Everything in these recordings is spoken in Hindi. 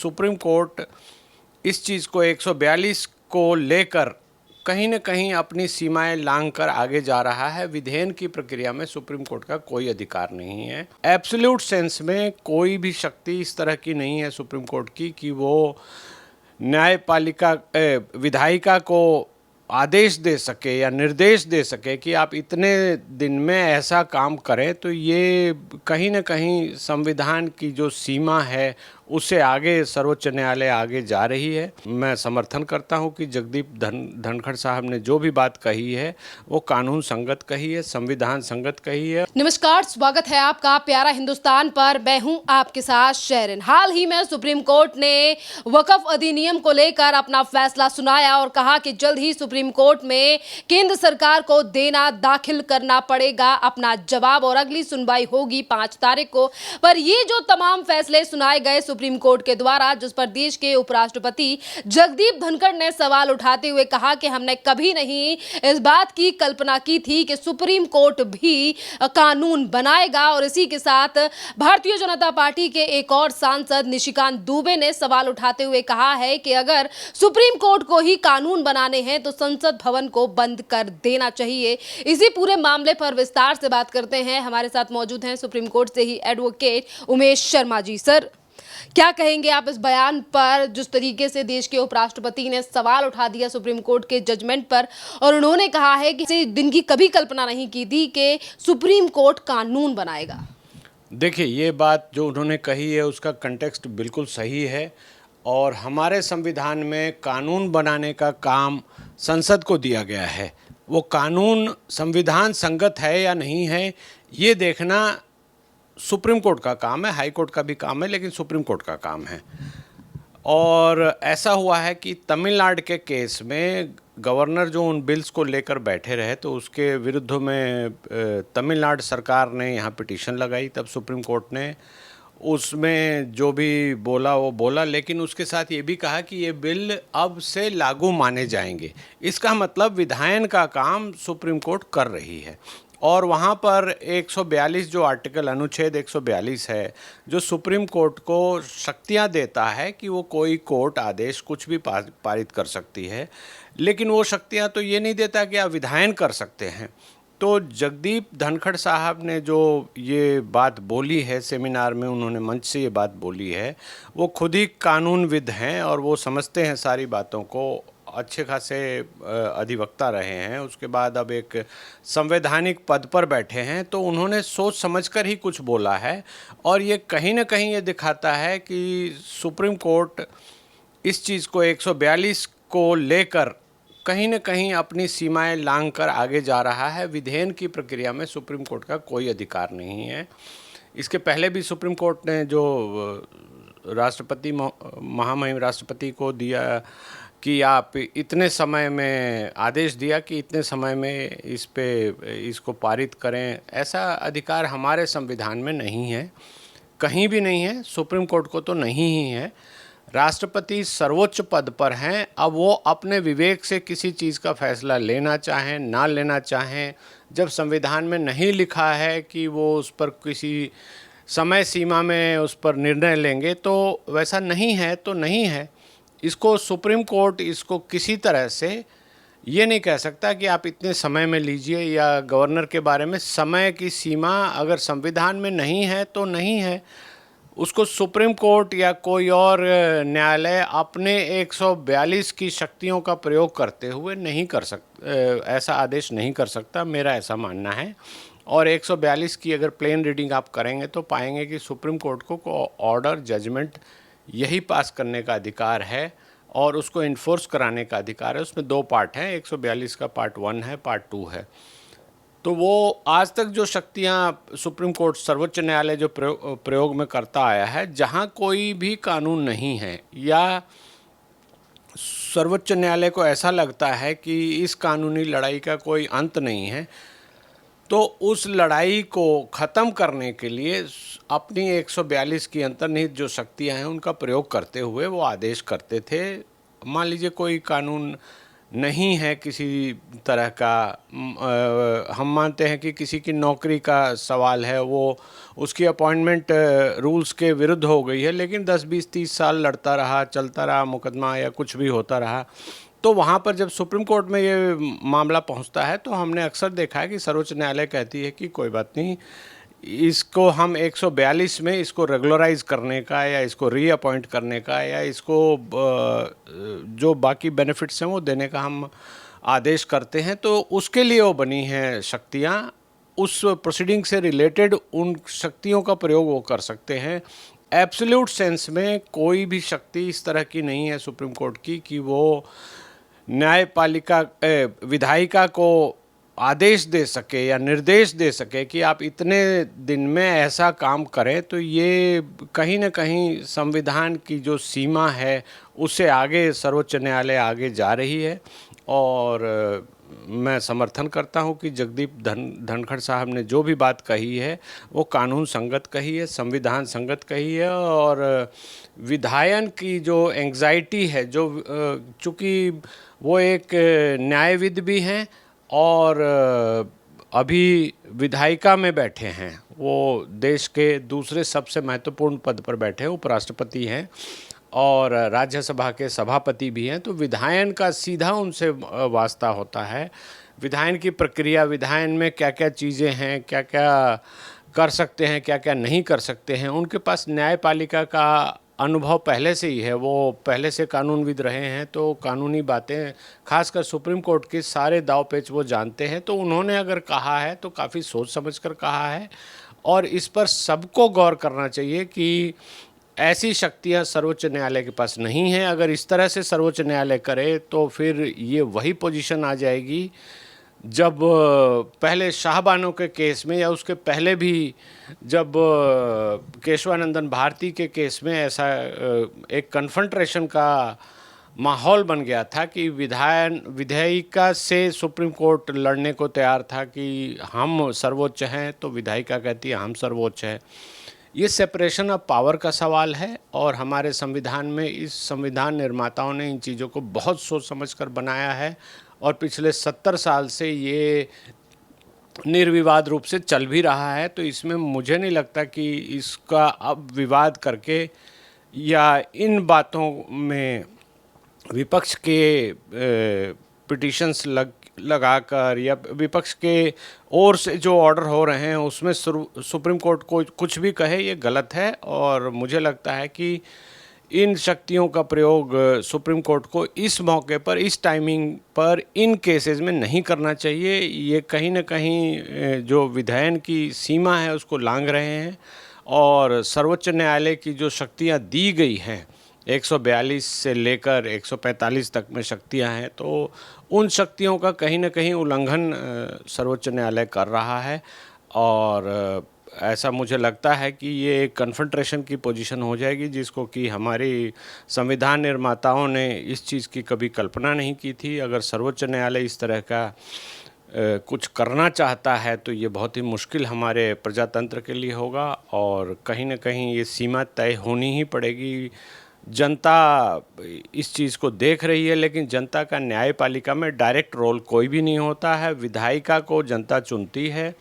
सुप्रीम कोर्ट इस चीज़ को 142 को लेकर कहीं न कहीं अपनी सीमाएं लांघकर आगे जा रहा है। विधेयन की प्रक्रिया में सुप्रीम कोर्ट का कोई अधिकार नहीं है। एब्सोल्यूट सेंस में कोई भी शक्ति इस तरह की नहीं है सुप्रीम कोर्ट की कि वो न्यायपालिका विधायिका को आदेश दे सके या निर्देश दे सके कि आप इतने दिन में ऐसा काम करें। तो ये कहीं न कहीं संविधान की जो सीमा है उससे आगे सर्वोच्च न्यायालय आगे जा रही है। मैं समर्थन करता हूं कि जगदीप धनखड़ साहब ने जो भी बात कही है वो कानून संगत कही है, संविधान संगत कही है। नमस्कार, स्वागत है आपका प्यारा हिंदुस्तान पर। मैं हूं आपके साथ शेरिन। हाल ही में सुप्रीम कोर्ट ने वक्फ अधिनियम को लेकर अपना फैसला सुनाया और कहा कि जल्द ही सुप्रीम कोर्ट में केंद्र सरकार को दाखिल करना पड़ेगा अपना जवाब और अगली सुनवाई होगी 5 तारीख को। पर ये जो तमाम फैसले सुनाए गए सुप्रीम कोर्ट के द्वारा, जिस पर देश के उपराष्ट्रपति जगदीप धनखड़ ने सवाल उठाते हुए कहा कि हमने कभी नहीं इस बात की कल्पना की थी कि सुप्रीम कोर्ट भी कानून बनाएगा। और इसी के साथ भारतीय जनता पार्टी के एक और सांसद निशिकांत दुबे ने सवाल उठाते हुए कहा है कि अगर सुप्रीम कोर्ट को ही कानून बनाने हैं तो संसद भवन को बंद कर देना चाहिए। इसी पूरे मामले पर विस्तार से बात करते हैं। हमारे साथ मौजूद हैं सुप्रीम कोर्ट से ही एडवोकेट उमेश शर्मा जी। सर, क्या कहेंगे आप इस बयान पर, जिस तरीके से देश के उपराष्ट्रपति ने सवाल उठा दिया सुप्रीम कोर्ट के जजमेंट पर और उन्होंने कहा है कि इस दिन की कभी कल्पना नहीं की थी कि सुप्रीम कोर्ट कानून बनाएगा। देखिए, ये बात जो उन्होंने कही है उसका कंटेक्स्ट बिल्कुल सही है और हमारे संविधान में कानून बनाने का काम संसद को दिया गया है। वो कानून संविधान संगत है या नहीं है ये देखना सुप्रीम कोर्ट का काम है, हाई कोर्ट का भी काम है, लेकिन सुप्रीम कोर्ट का काम है। और ऐसा हुआ है कि तमिलनाडु के केस में गवर्नर जो उन बिल्स को लेकर बैठे रहे तो उसके विरुद्ध में तमिलनाडु सरकार ने यहाँ पिटीशन लगाई। तब सुप्रीम कोर्ट ने उसमें जो भी बोला वो बोला, लेकिन उसके साथ ये भी कहा कि ये बिल अब से लागू माने जाएंगे। इसका मतलब विधायन का काम सुप्रीम कोर्ट कर रही है। और वहाँ पर 142 जो आर्टिकल अनुच्छेद 142 है जो सुप्रीम कोर्ट को शक्तियाँ देता है कि वो कोई कोर्ट आदेश कुछ भी पारित कर सकती है, लेकिन वो शक्तियाँ तो ये नहीं देता कि आप विधायन कर सकते हैं। तो जगदीप धनखड़ साहब ने जो ये बात बोली है सेमिनार में, उन्होंने मंच से ये बात बोली है, वो खुद ही कानूनविद हैं और वो समझते हैं सारी बातों को, अच्छे खासे अधिवक्ता रहे हैं। उसके बाद अब एक संवैधानिक पद पर बैठे हैं, तो उन्होंने सोच समझकर ही कुछ बोला है। और ये कहीं ना कहीं ये दिखाता है कि सुप्रीम कोर्ट इस चीज़ को 142 को लेकर कहीं न कहीं अपनी सीमाएं लांघकर आगे जा रहा है। विधेयन की प्रक्रिया में सुप्रीम कोर्ट का कोई अधिकार नहीं है। इसके पहले भी सुप्रीम कोर्ट ने जो राष्ट्रपति महामहिम राष्ट्रपति को दिया कि आप इतने समय में आदेश दिया कि इतने समय में इसको पारित करें, ऐसा अधिकार हमारे संविधान में नहीं है, कहीं भी नहीं है, सुप्रीम कोर्ट को तो नहीं ही है। राष्ट्रपति सर्वोच्च पद पर हैं, अब वो अपने विवेक से किसी चीज़ का फैसला लेना चाहें ना लेना चाहें, जब संविधान में नहीं लिखा है कि वो उस पर किसी समय सीमा में उस पर निर्णय लेंगे, तो वैसा नहीं है तो नहीं है। इसको सुप्रीम कोर्ट इसको किसी तरह से ये नहीं कह सकता कि आप इतने समय में लीजिए, या गवर्नर के बारे में समय की सीमा अगर संविधान में नहीं है तो नहीं है। उसको सुप्रीम कोर्ट या कोई और न्यायालय अपने 142 की शक्तियों का प्रयोग करते हुए नहीं कर ऐसा आदेश नहीं कर सकता, मेरा ऐसा मानना है। और 142 की अगर प्लेन रीडिंग आप करेंगे तो पाएंगे कि सुप्रीम कोर्ट को ऑर्डर जजमेंट यही पास करने का अधिकार है और उसको इन्फोर्स कराने का अधिकार है। उसमें 2 पार्ट हैं, 142 का पार्ट 1 है, पार्ट 2 है। तो वो आज तक जो शक्तियां सुप्रीम कोर्ट सर्वोच्च न्यायालय जो प्रयोग में करता आया है, जहां कोई भी कानून नहीं है या सर्वोच्च न्यायालय को ऐसा लगता है कि इस कानूनी लड़ाई का कोई अंत नहीं है, तो उस लड़ाई को ख़त्म करने के लिए अपनी 142 की अंतर्निहित जो शक्तियां हैं उनका प्रयोग करते हुए वो आदेश करते थे। मान लीजिए कोई कानून नहीं है किसी तरह का। हम मानते हैं कि किसी की नौकरी का सवाल है, वो उसकी अपॉइंटमेंट रूल्स के विरुद्ध हो गई है, लेकिन 10 20 30 साल लड़ता रहा, चलता रहा मुकदमा या कुछ भी होता रहा, तो वहाँ पर जब सुप्रीम कोर्ट में ये मामला पहुँचता है तो हमने अक्सर देखा है कि सर्वोच्च न्यायालय कहती है कि कोई बात नहीं, इसको हम 142 में इसको रेगुलराइज करने का या इसको रीअपॉइंट करने का या इसको जो बाकी बेनिफिट्स हैं वो देने का हम आदेश करते हैं। तो उसके लिए वो बनी हैं शक्तियाँ, उस प्रोसीडिंग से रिलेटेड उन शक्तियों का प्रयोग वो कर सकते हैं। एब्सोल्यूट सेंस में कोई भी शक्ति इस तरह की नहीं है सुप्रीम कोर्ट की कि वो न्यायपालिका विधायिका को आदेश दे सके या निर्देश दे सके कि आप इतने दिन में ऐसा काम करें। तो ये कहीं ना कहीं संविधान की जो सीमा है उससे आगे सर्वोच्च न्यायालय आगे जा रही है। और मैं समर्थन करता हूं कि जगदीप धनखड़ साहब ने जो भी बात कही है वो कानून संगत कही है, संविधान संगत कही है। और विधायन की जो एंग्जाइटी है, जो चूँकि वो एक न्यायविद भी हैं और अभी विधायिका में बैठे हैं, वो देश के दूसरे सबसे महत्वपूर्ण पद पर बैठे, उपराष्ट्रपति हैं और राज्यसभा के सभापति भी हैं। तो विधायन का सीधा उनसे वास्ता होता है। विधायन की प्रक्रिया, विधायन में क्या क्या चीज़ें हैं, क्या क्या कर सकते हैं, क्या क्या नहीं कर सकते हैं, उनके पास न्यायपालिका का अनुभव पहले से ही है। वो पहले से कानूनविद रहे हैं, तो कानूनी बातें खासकर सुप्रीम कोर्ट के सारे दाव पेच वो जानते हैं। तो उन्होंने अगर कहा है तो काफ़ी सोच समझकर कहा है और इस पर सबको गौर करना चाहिए कि ऐसी शक्तियां सर्वोच्च न्यायालय के पास नहीं हैं। अगर इस तरह से सर्वोच्च न्यायालय करे तो फिर ये वही पोजीशन आ जाएगी जब पहले शाहबानो के केस में या उसके पहले भी जब केशवानंदन भारती के केस में ऐसा एक कन्फ्रंट्रेशन का माहौल बन गया था कि विधायिका से सुप्रीम कोर्ट लड़ने को तैयार था कि हम सर्वोच्च हैं, तो विधायिका कहती है हम सर्वोच्च हैं। ये सेपरेशन ऑफ पावर का सवाल है और हमारे संविधान में इस संविधान निर्माताओं ने इन चीज़ों को बहुत सोच समझकर बनाया है और पिछले 70 साल से ये निर्विवाद रूप से चल भी रहा है। तो इसमें मुझे नहीं लगता कि इसका अब विवाद करके या इन बातों में विपक्ष के पिटिशंस लगाकर या विपक्ष के ओर से जो ऑर्डर हो रहे हैं उसमें सुप्रीम कोर्ट को कुछ भी कहे ये गलत है। और मुझे लगता है कि इन शक्तियों का प्रयोग सुप्रीम कोर्ट को इस मौके पर, इस टाइमिंग पर, इन केसेस में नहीं करना चाहिए। ये कहीं ना कहीं जो विधायन की सीमा है उसको लांघ रहे हैं और सर्वोच्च न्यायालय की जो शक्तियां दी गई हैं 142 से लेकर 145 तक में शक्तियां हैं, तो उन शक्तियों का कहीं ना कहीं उल्लंघन सर्वोच्च न्यायालय कर रहा है। और ऐसा मुझे लगता है कि ये एक कन्फ्रंट्रेशन की पोजीशन हो जाएगी जिसको कि हमारी संविधान निर्माताओं ने इस चीज़ की कभी कल्पना नहीं की थी। अगर सर्वोच्च न्यायालय इस तरह का कुछ करना चाहता है तो ये बहुत ही मुश्किल हमारे प्रजातंत्र के लिए होगा और कहीं ना कहीं ये सीमा तय होनी ही पड़ेगी। जनता इस चीज़ को देख रही है, लेकिन जनता का न्यायपालिका में डायरेक्ट रोल कोई भी नहीं होता है। विधायिका को जनता चुनती है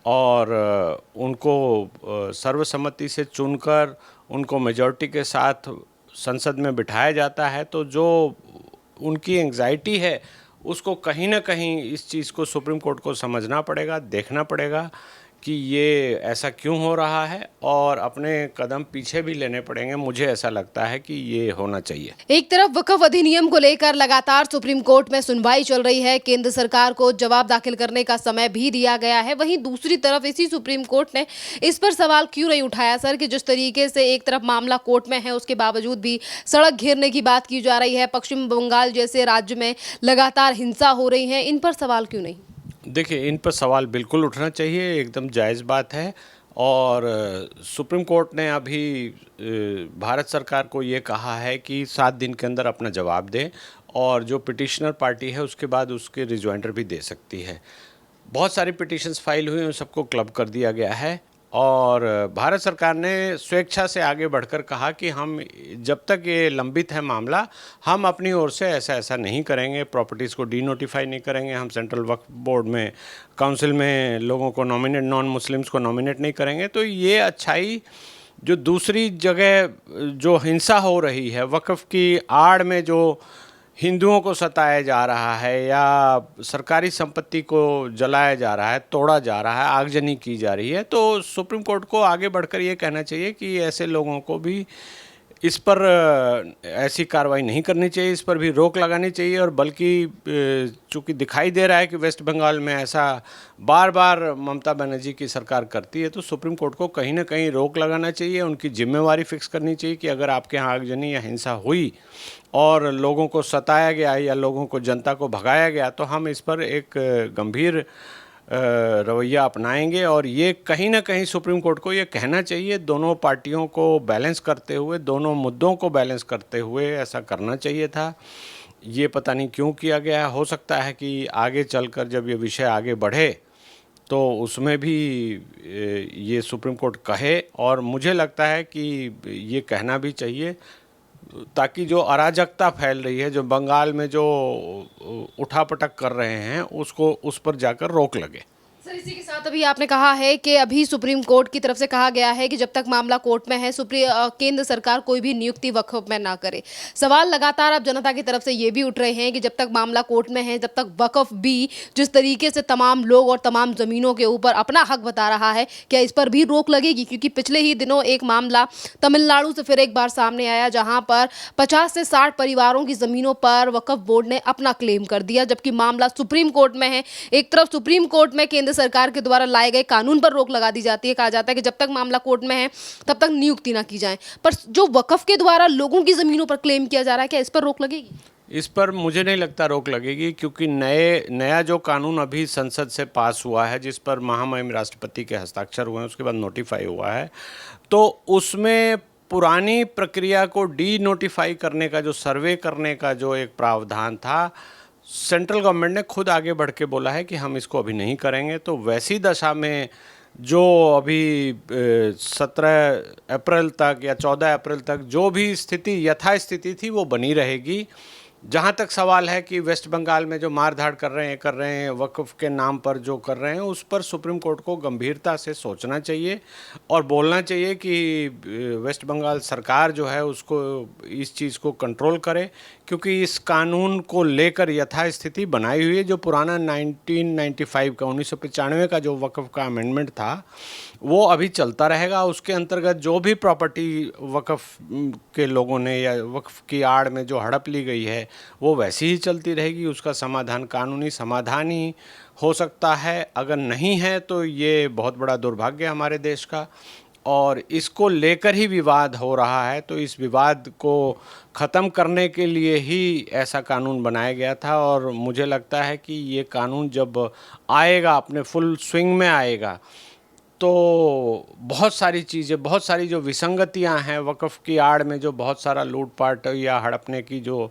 और उनको सर्वसम्मति से चुनकर उनको मेजॉरिटी के साथ संसद में बिठाया जाता है। तो जो उनकी एंग्जाइटी है उसको कहीं ना कहीं इस चीज़ को सुप्रीम कोर्ट को समझना पड़ेगा, देखना पड़ेगा कि ये ऐसा क्यों हो रहा है और अपने कदम पीछे भी लेने पड़ेंगे। मुझे ऐसा लगता है कि ये होना चाहिए। एक तरफ वक्फ अधिनियम को लेकर लगातार सुप्रीम कोर्ट में सुनवाई चल रही है, केंद्र सरकार को जवाब दाखिल करने का समय भी दिया गया है। वहीं दूसरी तरफ इसी सुप्रीम कोर्ट ने इस पर सवाल क्यों नहीं उठाया सर कि जिस तरीके से एक तरफ मामला कोर्ट में है उसके बावजूद भी सड़क घेरने की बात की जा रही है, पश्चिम बंगाल जैसे राज्य में लगातार हिंसा हो रही है, इन पर सवाल क्यों नहीं? देखिए, इन पर सवाल बिल्कुल उठना चाहिए, एकदम जायज़ बात है। और सुप्रीम कोर्ट ने अभी भारत सरकार को ये कहा है कि 7 दिन के अंदर अपना जवाब दें और जो पिटिशनर पार्टी है उसके बाद उसके रिजॉइंडर भी दे सकती है। बहुत सारी पिटिशंस फाइल हुई हैं, सबको क्लब कर दिया गया है और भारत सरकार ने स्वेच्छा से आगे बढ़कर कहा कि हम जब तक ये लंबित है मामला, हम अपनी ओर से ऐसा नहीं करेंगे, प्रॉपर्टीज़ को डी नोटिफाई नहीं करेंगे, हम सेंट्रल वक्फ बोर्ड में काउंसिल में लोगों को नॉमिनेट, नॉन मुस्लिम्स को नॉमिनेट नहीं करेंगे। तो ये अच्छाई जो दूसरी जगह जो हिंसा हो रही है, वक्फ की आड़ में जो हिंदुओं को सताया जा रहा है या सरकारी संपत्ति को जलाया जा रहा है, तोड़ा जा रहा है, आगजनी की जा रही है, तो सुप्रीम कोर्ट को आगे बढ़कर ये कहना चाहिए कि ऐसे लोगों को भी इस पर ऐसी कार्रवाई नहीं करनी चाहिए, इस पर भी रोक लगानी चाहिए। और बल्कि चूँकि दिखाई दे रहा है कि वेस्ट बंगाल में ऐसा बार बार ममता बनर्जी की सरकार करती है, तो सुप्रीम कोर्ट को कहीं ना कहीं रोक लगाना चाहिए, उनकी जिम्मेवारी फिक्स करनी चाहिए कि अगर आपके यहाँ आगजनी या हिंसा हुई और लोगों को सताया गया या लोगों को, जनता को भगाया गया, तो हम इस पर एक गंभीर रवैया अपनाएंगे। और ये कहीं ना कहीं सुप्रीम कोर्ट को ये कहना चाहिए, दोनों पार्टियों को बैलेंस करते हुए, दोनों मुद्दों को बैलेंस करते हुए ऐसा करना चाहिए था। ये पता नहीं क्यों किया गया है। हो सकता है कि आगे चलकर जब ये विषय आगे बढ़े तो उसमें भी ये सुप्रीम कोर्ट कहे, और मुझे लगता है कि ये कहना भी चाहिए, ताकि जो अराजकता फैल रही है, जो बंगाल में जो उठापटक कर रहे हैं, उसको, उस पर जाकर रोक लगे। सर, इसी के साथ अभी आपने कहा है कि अभी सुप्रीम कोर्ट की तरफ से कहा गया है कि जब तक मामला कोर्ट में है, केंद्र सरकार कोई भी नियुक्ति वक्फ में ना करे। सवाल लगातार अब जनता की तरफ से ये भी उठ रहे हैं कि जब तक मामला कोर्ट में है, जब तक वक्फ भी जिस तरीके से तमाम लोग और तमाम जमीनों के ऊपर अपना हक बता रहा है, क्या इस पर भी रोक लगेगी? क्योंकि पिछले ही दिनों एक मामला तमिलनाडु से फिर एक बार सामने आया, जहां पर 50 से 60 परिवारों की जमीनों पर वक्फ बोर्ड ने अपना क्लेम कर दिया, जबकि मामला सुप्रीम कोर्ट में है। एक तरफ सुप्रीम कोर्ट में केंद्र सरकार के द्वारा लाए गए कानून पर रोक लगा दी जाती है, कहा जाता है कि जब तक मामला कोर्ट में है तब तक नियुक्ति ना की जाए, पर जो वक्फ के द्वारा लोगों की जमीनों पर क्लेम किया जा रहा है, क्या इस पर रोक लगेगी? इस पर मुझे नहीं लगता रोक लगेगी, क्योंकि नया जो कानून अभी संसद से पास हुआ है, जिस पर महामहिम राष्ट्रपति के हस्ताक्षर हुए हैं, उसके बाद नोटिफाई हुआ है, तो उसमें पुरानी प्रक्रिया को डी नोटिफाई करने का, जो सर्वे करने का जो एक प्रावधान था, सेंट्रल गवर्नमेंट ने खुद आगे बढ़ के बोला है कि हम इसको अभी नहीं करेंगे। तो वैसी दशा में जो अभी 17 अप्रैल तक या 14 अप्रैल तक जो भी स्थिति, यथास्थिति थी, वो बनी रहेगी। जहाँ तक सवाल है कि वेस्ट बंगाल में जो मारधाड़ कर रहे हैं वक्फ के नाम पर जो कर रहे हैं, उस पर सुप्रीम कोर्ट को गंभीरता से सोचना चाहिए और बोलना चाहिए कि वेस्ट बंगाल सरकार जो है उसको इस चीज़ को कंट्रोल करे, क्योंकि इस कानून को लेकर यथास्थिति बनाई हुई है। जो पुराना 1995 का 1995 का जो वक्फ का अमेंडमेंट था, वो अभी चलता रहेगा। उसके अंतर्गत जो भी प्रॉपर्टी वक्फ के लोगों ने या वक्फ की आड़ में जो हड़प ली गई है, वो वैसी ही चलती रहेगी। उसका समाधान कानूनी समाधान ही हो सकता है। अगर नहीं है तो ये बहुत बड़ा दुर्भाग्य हमारे देश का, और इसको लेकर ही विवाद हो रहा है। तो इस विवाद को ख़त्म करने के लिए ही ऐसा कानून बनाया गया था, और मुझे लगता है कि ये कानून जब आएगा, अपने फुल स्विंग में आएगा, तो बहुत सारी चीज़ें, बहुत सारी जो विसंगतियां हैं, वक्फ की आड़ में जो बहुत सारा लूटपाट या हड़पने की जो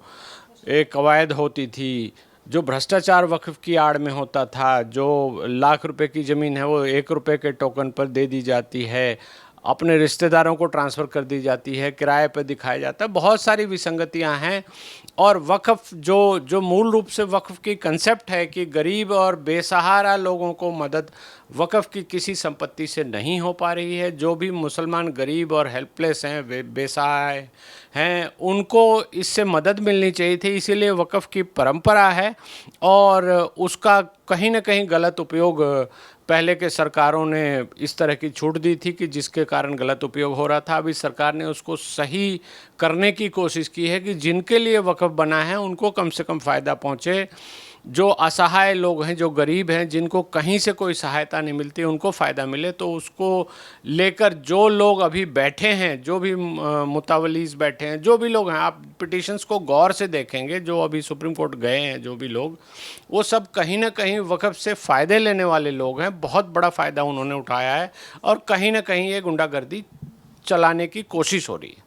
एक कवायद होती थी, जो भ्रष्टाचार वक्फ की आड़ में होता था, जो लाख रुपए की ज़मीन है वो 1 रुपये के टोकन पर दे दी जाती है, अपने रिश्तेदारों को ट्रांसफ़र कर दी जाती है, किराए पर दिखाया जाता है, बहुत सारी विसंगतियां हैं। और वक्फ जो मूल रूप से वक्फ की कंसेप्ट है कि गरीब और बेसहारा लोगों को मदद वक्फ की किसी संपत्ति से नहीं हो पा रही है। जो भी मुसलमान गरीब और हेल्पलेस हैं, बेसहाय हैं, उनको इससे मदद मिलनी चाहिए थी। इसीलिए वक्फ की परंपरा है, और उसका कहीं ना कहीं गलत उपयोग पहले के सरकारों ने इस तरह की छूट दी थी कि जिसके कारण गलत उपयोग हो रहा था। अभी सरकार ने उसको सही करने की कोशिश की है कि जिनके लिए वक्फ बना है उनको कम से कम फ़ायदा पहुँचे। जो असहाय लोग हैं, जो गरीब हैं, जिनको कहीं से कोई सहायता नहीं मिलती, उनको फ़ायदा मिले। तो उसको लेकर जो लोग अभी बैठे हैं, जो भी मुतावलीस बैठे हैं, जो भी लोग हैं, आप पिटिशंस को गौर से देखेंगे, जो अभी सुप्रीम कोर्ट गए हैं जो भी लोग, वो सब कहीं ना कहीं वक्फ से फ़ायदे लेने वाले लोग हैं। बहुत बड़ा फ़ायदा उन्होंने उठाया है, और कहीं ना कहीं ये गुंडागर्दी चलाने की कोशिश हो रही है।